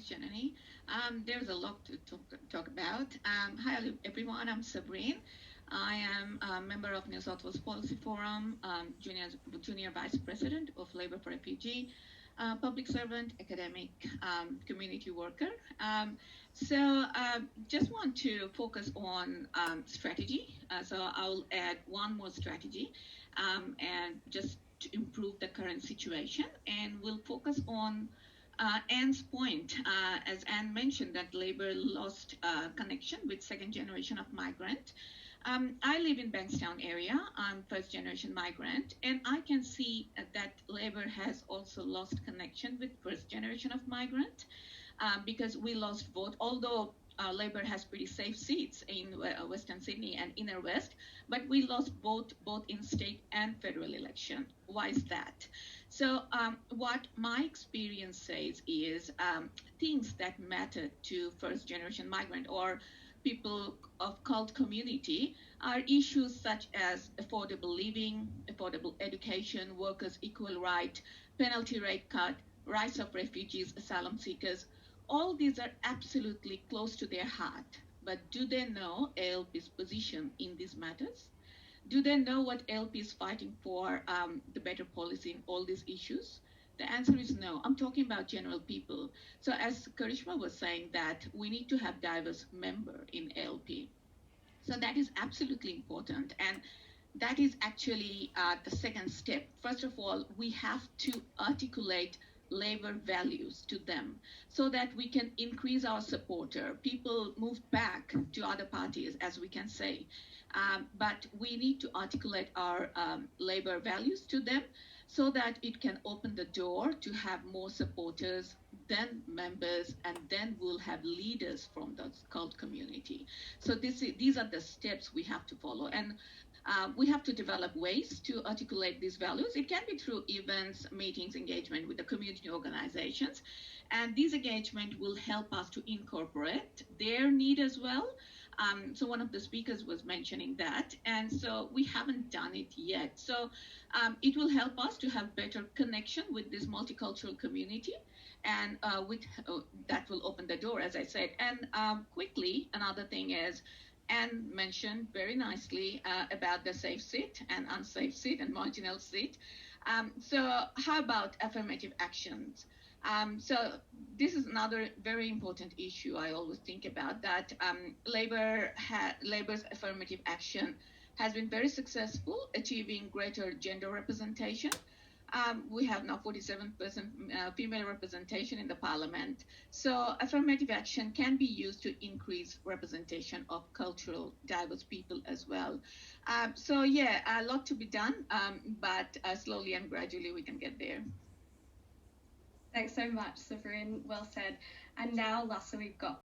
Thanks, Janani. There's a lot to talk about. Hi, everyone. I'm Sabrine. I am a member of New South Wales Policy Forum, junior vice president of Labour for Refugee, public servant, academic, community worker. Just want to focus on strategy. So I'll add one more strategy, and just to improve the current situation. And we'll focus on Anne's point, as Anne mentioned, that Labour lost connection with second generation of migrant. I live in Bankstown area. I'm first generation migrant, and I can see that Labour has also lost connection with first generation of migrant, because we lost vote, although Labour has pretty safe seats in Western Sydney and Inner West, but we lost both in state and federal election. Why is that? So what my experience says is things that matter to first generation migrant or people of cult community are issues such as affordable living, affordable education, workers' equal right, penalty rate cut, rights of refugees, asylum seekers. All these are absolutely close to their heart. But do they know ALP's position in these matters? Do they know what ALP is fighting for, the better policy in all these issues? The answer is no. I'm talking about general people. So as Karishma was saying, that we need to have diverse member in ALP. So that is absolutely important. And that is actually the second step. First of all, we have to articulate Labour values to them so that we can increase our supporter. People move back to other parties, as we can say. But we need to articulate our Labour values to them so that it can open the door to have more supporters, then members, and then we'll have leaders from the cult community. So these are the steps we have to follow. And we have to develop ways to articulate these values. It can be through events, meetings, engagement with the community organizations. And these engagement will help us to incorporate their need as well. So one of the speakers was mentioning that. And so we haven't done it yet. So it will help us to have better connection with this multicultural community. And that will open the door, as I said. And quickly, another thing is, Anne mentioned very nicely about the safe seat and unsafe seat and marginal seat. So how about affirmative actions? So this is another very important issue I always think about, that Labour's affirmative action has been very successful, achieving greater gender representation. We have now 47% female representation in the parliament. So affirmative action can be used to increase representation of cultural diverse people as well. So yeah, a lot to be done, but slowly and gradually we can get there. Thanks so much, Sabrine. Well said. And now, lastly, we've got